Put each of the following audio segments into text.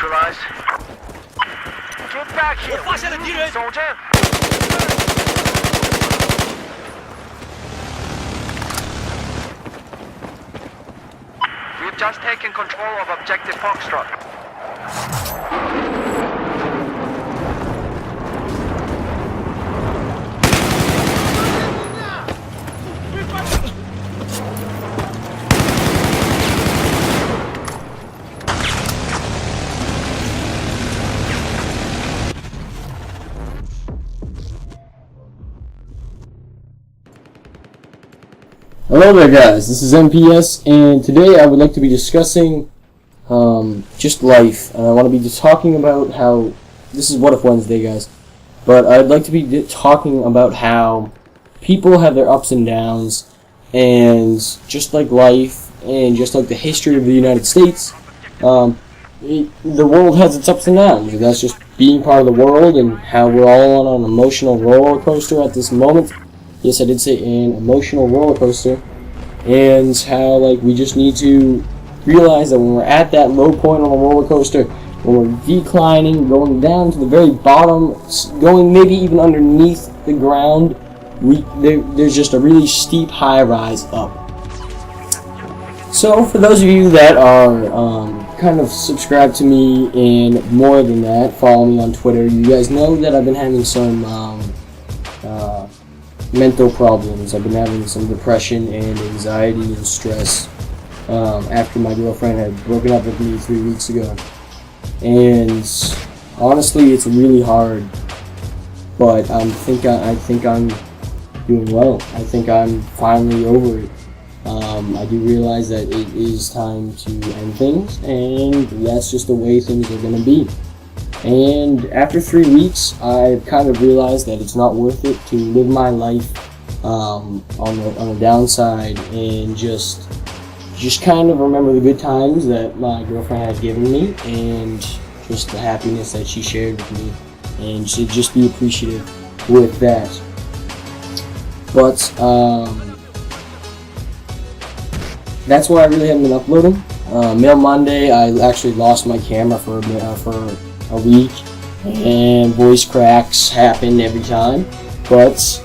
neutralized. Get back here! 我发现了敌人。 Soldier! We've just taken control of Objective Foxtrot. Hello there guys, this is MPS, and today I would like to be discussing just life, and I want to be just talking about how, this is What If Wednesday guys, but I'd like to be talking about how people have their ups and downs, and just like life, and just like the history of the United States, the world has its ups and downs, and that's just being part of the world, and how we're all on an emotional roller coaster at this moment. Yes, I did say an emotional roller coaster, and how we just need to realize that when we're at that low point on the roller coaster, when we're declining, going down to the very bottom, going maybe even underneath the ground, there's just a really steep high rise up. So for those of you that are kind of subscribed to me and more than that, follow me on Twitter, you guys know that I've been having some mental problems. I've been having some depression and anxiety and stress after my girlfriend had broken up with me 3 weeks ago. And honestly, it's really hard. But I think I'm doing well. I think I'm finally over it. I do realize that it is time to end things, and that's just the way things are going to be. And after 3 weeks, I've kind of realized that it's not worth it to live my life on the downside and just kind of remember the good times that my girlfriend had given me, and just the happiness that she shared with me, and to just be appreciative with that. But that's why I really haven't been uploading. Mail Monday, I actually lost my camera for a week, and voice cracks happened every time, but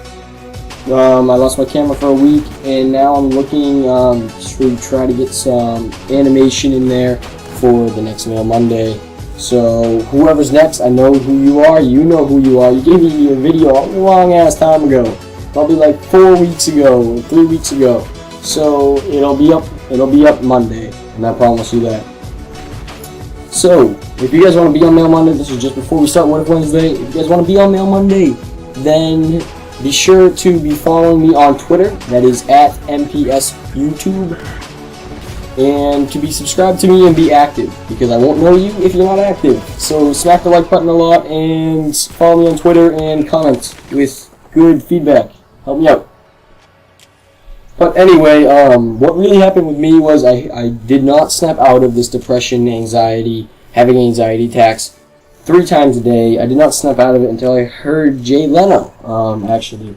I lost my camera for a week, and now I'm looking to try to get some animation in there for the next Mail Monday. So whoever's next, I know who you are, you know who you are. You gave me a video a long ass time ago, probably like 4 weeks ago or 3 weeks ago. So it'll be up Monday, and I promise you that. So if you guys want to be on Mail Monday, this is just before we start What If Wednesday. If you guys want to be on Mail Monday, then be sure to be following me on Twitter. That is at MPS YouTube. And to be subscribed to me and be active, because I won't know you if you're not active. So smack the like button a lot, and follow me on Twitter and comment with good feedback. Help me out. But anyway, what really happened with me was I did not snap out of this depression, anxiety, having anxiety attacks 3 times a day. I did not snap out of it until I heard Jay Leno, actually.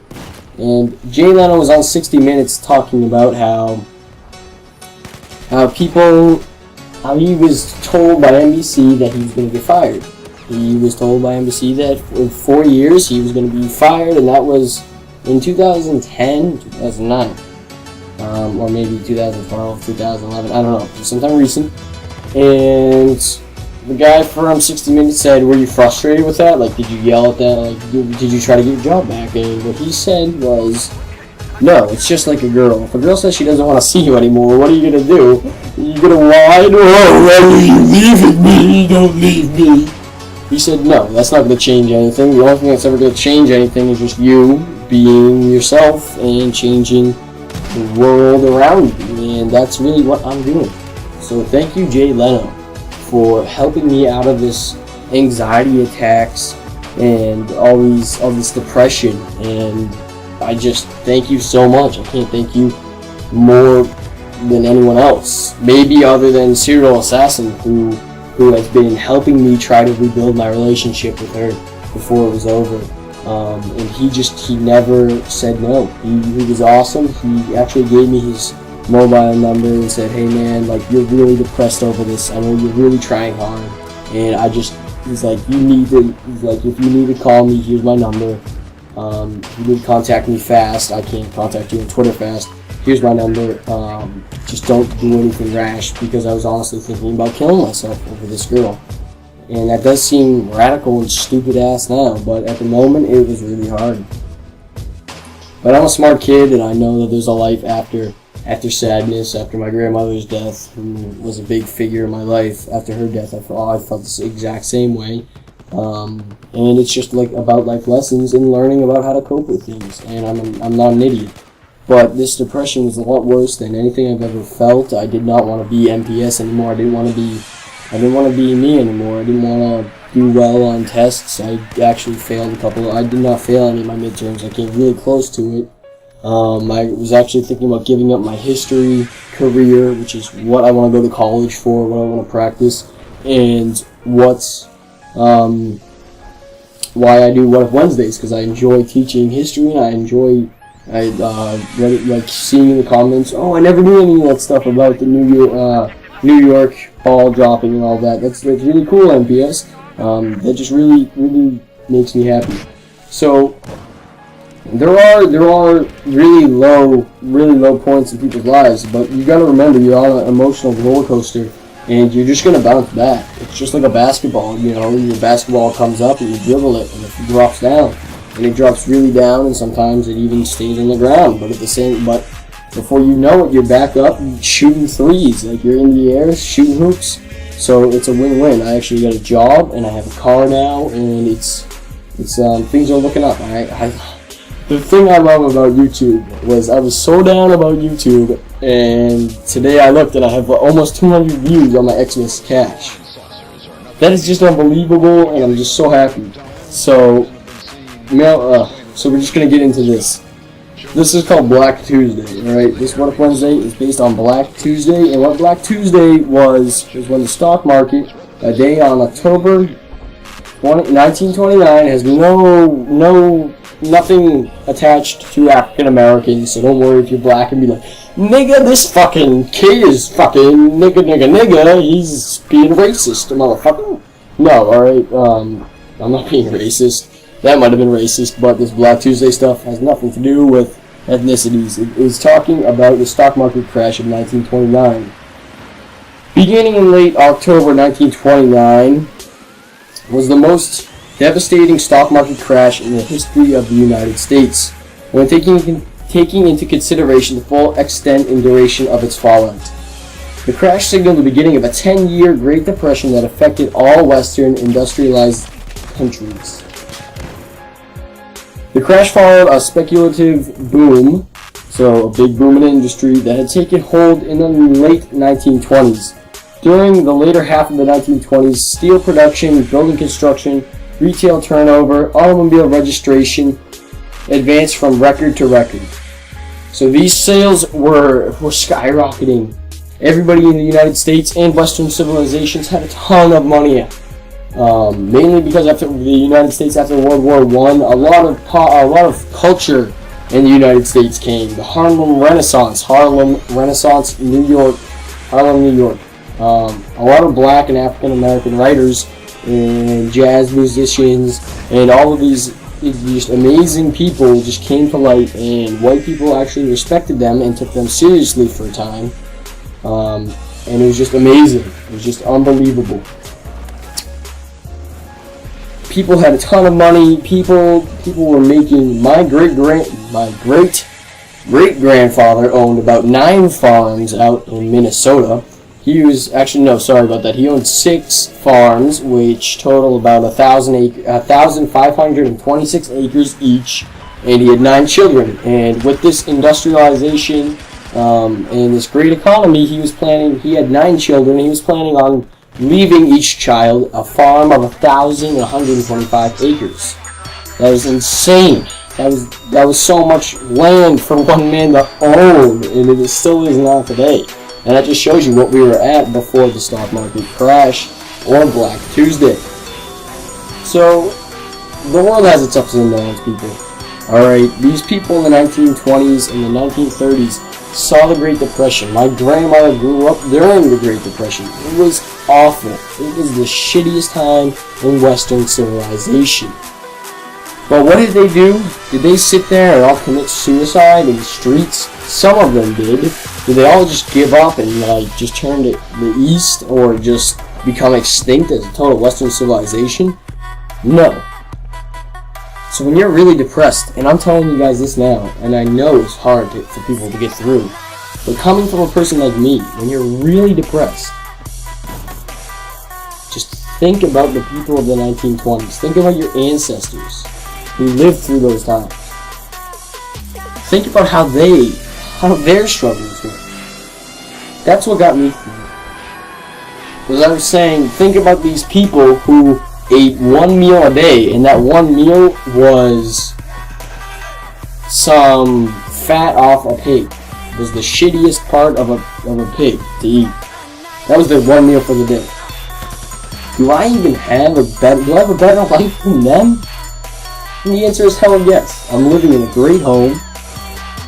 And Jay Leno was on 60 Minutes talking about how he was told by NBC that he was going to get fired. He was told by NBC that in 4 years he was going to be fired, and that was in 2010, 2009. Or maybe 2012, 2011, I don't know, sometime recent. And the guy from 60 Minutes said, were you frustrated with that? Like, did you yell at that? Like, did you try to get your job back? And what he said was, no, it's just like a girl. If a girl says she doesn't want to see you anymore, what are you going to do? You're going to whine? Oh, why are you leaving me? Don't leave me. He said, no, that's not going to change anything. The only thing that's ever going to change anything is just you being yourself and changing the world around you, and that's really what I'm doing. So thank you, Jay Leno, for helping me out of this anxiety attacks and all this depression, and I just thank you so much. I can't thank you more than anyone else, maybe other than Serial Assassin, who has been helping me try to rebuild my relationship with her before it was over. And he never said no. He was awesome. He actually gave me his mobile number and said, hey man, like, you're really depressed over this. I know you're really trying hard, and he's like, if you need to call me, here's my number. If you need to contact me fast, I can't contact you on Twitter fast. Here's my number. Just don't do anything rash, because I was honestly thinking about killing myself over this girl. And that does seem radical and stupid ass now, but at the moment it was really hard. But I'm a smart kid, and I know that there's a life after sadness, after my grandmother's death, who was a big figure in my life. After her death, I felt the exact same way. And it's just like about life lessons and learning about how to cope with things. And I'm not an idiot. But this depression was a lot worse than anything I've ever felt. I did not want to be MPS anymore. I didn't want to be me anymore. I didn't want to do well on tests. I actually failed a couple. I did not fail any of my midterms. I came really close to it. I was actually thinking about giving up my history career, which is what I want to go to college for, what I want to practice, and why I do What If Wednesdays, because I enjoy teaching history, and I read it, like, seeing in the comments, oh, I never knew any of that stuff about the New York ball dropping and all that. That's really cool, MPS. That just really makes me happy. So there are really low points in people's lives, but you got to remember, you're on an emotional roller coaster, and you're just gonna bounce back. It's just like a basketball. Your basketball comes up and you dribble it, and it drops down, and it drops really down, and sometimes it even stays on the ground. But before you know it, you're back up shooting threes, like you're in the air shooting hoops. So it's a win-win. I actually got a job, and I have a car now, and it's things are looking up. The thing I love about YouTube was I was so down about YouTube, and today I looked and I have almost 200 views on my Xmas cash. That is just unbelievable, and I'm just so happy. So we're just gonna get into this. This is called Black Tuesday, alright? This What If Wednesday is based on Black Tuesday, and what Black Tuesday was when the stock market, a day on October 1929, has nothing attached to African Americans, so don't worry if you're black and be like, nigga, this fucking kid is fucking nigga, he's being racist, motherfucker. No, alright, I'm not being racist. That might have been racist, but this Black Tuesday stuff has nothing to do with ethnicities. It is talking about the stock market crash of 1929. Beginning in late October 1929 was the most devastating stock market crash in the history of the United States, when taking into consideration the full extent and duration of its fallout. The crash signaled the beginning of a 10-year Great Depression that affected all Western industrialized countries. The crash followed a speculative boom, so a big boom in industry, that had taken hold in the late 1920s. During the later half of the 1920s, steel production, building construction, retail turnover, automobile registration advanced from record to record. So these sales were skyrocketing. Everybody in the United States and Western civilizations had a ton of money. Mainly because after the United States, after World War I, a lot of culture in the United States came. The Harlem Renaissance, New York. A lot of black and African American writers and jazz musicians and all of these just amazing people just came to light, and white people actually respected them and took them seriously for a time. And it was just amazing. It was just unbelievable. People had a ton of money. People were making. My great grandfather owned about 9 farms out in Minnesota. He owned 6 farms, which total about 1,526 acres each, and he had 9 children. And with this industrialization and this great economy, he had 9 children. He was planning on leaving each child a farm of 1,125 acres. That was insane. That was so much land for one man to own, and it still is not today. And that just shows you what we were at before the stock market crash or Black Tuesday. So, the world has its ups and downs, people. Alright, these people in the 1920s and the 1930s saw the Great Depression. My grandmother grew up during the Great Depression. It was awful. It was the shittiest time in Western civilization. But what did they do? Did they sit there and all commit suicide in the streets? Some of them did. Did they all just give up and like just turn to the east or just become extinct as a total Western civilization? No. So when you're really depressed, and I'm telling you guys this now, and I know it's hard for people to get through, but coming from a person like me, when you're really depressed, just think about the people of the 1920s. Think about your ancestors who lived through those times. Think about how their struggles were. That's what got me through. As I was saying, think about these people who ate one meal a day, and that one meal was some fat off a pig. It was the shittiest part of a pig to eat. That was their one meal for the day. Do I even have a better life than them? And the answer is hell yes. I'm living in a great home.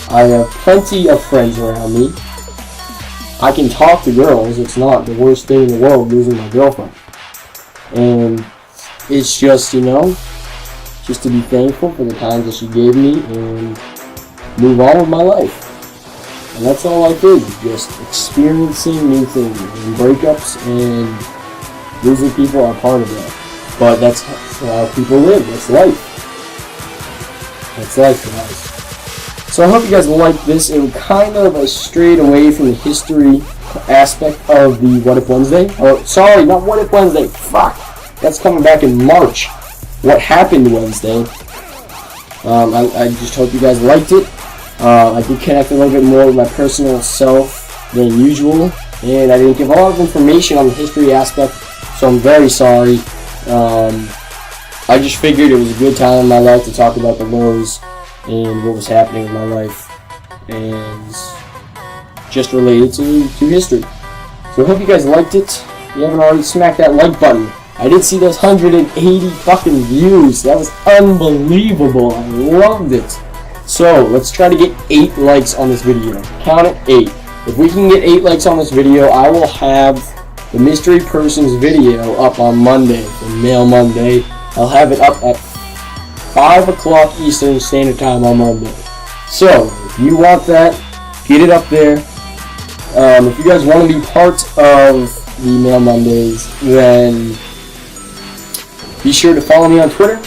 I have plenty of friends around me. I can talk to girls. It's not the worst thing in the world losing my girlfriend. And it's just, just to be thankful for the times that she gave me and move on with my life. And that's all life is, just experiencing new things. And breakups and losing people are part of that. But that's how people live. That's life. That's life, guys. So I hope you guys like this and kind of strayed away from the history aspect of the What If Wednesday. Oh, sorry, not What If Wednesday. Fuck. That's coming back in March. What Happened Wednesday. I just hope you guys liked it. I did connect a little bit more with my personal self than usual. And I didn't give a lot of information on the history aspect. So I'm very sorry. I just figured it was a good time in my life to talk about the lows and what was happening in my life, and just related to history. So I hope you guys liked it. If you haven't already, smack that like button. I did see those 180 fucking views. That was unbelievable. I loved it. So let's try to get 8 likes on this video. Count it, 8. If we can get 8 likes on this video, I will have the mystery person's video up on Monday, the Mail Monday. I'll have it up at 5 o'clock Eastern Standard Time on Monday. So, if you want that, get it up there. If you guys want to be part of the Mail Mondays, then be sure to follow me on Twitter,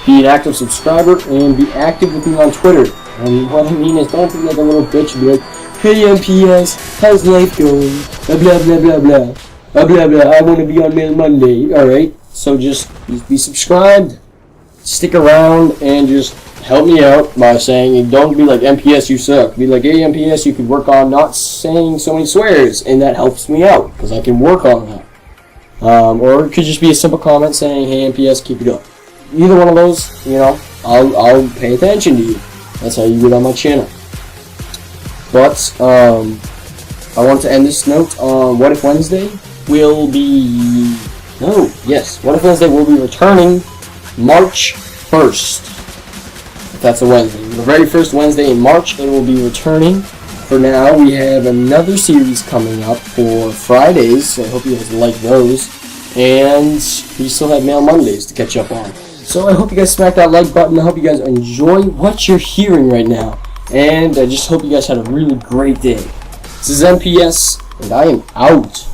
be an active subscriber, and be active with me on Twitter. And what I mean is, don't be like a little bitch and be like, hey MPS, how's life going? Blah blah blah blah blah. Blah blah blah, I want to be on Mail Monday. Alright, so just be subscribed. Stick around and just help me out by saying, don't be like MPS, you suck. Be like, hey MPS, you could work on not saying so many swears, and that helps me out because I can work on that. Or it could just be a simple comment saying, hey MPS, keep it up. Either one of those, I'll pay attention to you. That's how you get on my channel. But I want to end this note on What If Wednesday will be. What If Wednesday will be returning March 1st, if that's a Wednesday. The very first Wednesday in March, it will be returning. For now, we have another series coming up for Fridays, so I hope you guys like those. And we still have Mail Mondays to catch up on. So I hope you guys smack that like button. I hope you guys enjoy what you're hearing right now. And I just hope you guys had a really great day. This is MPS, and I am out.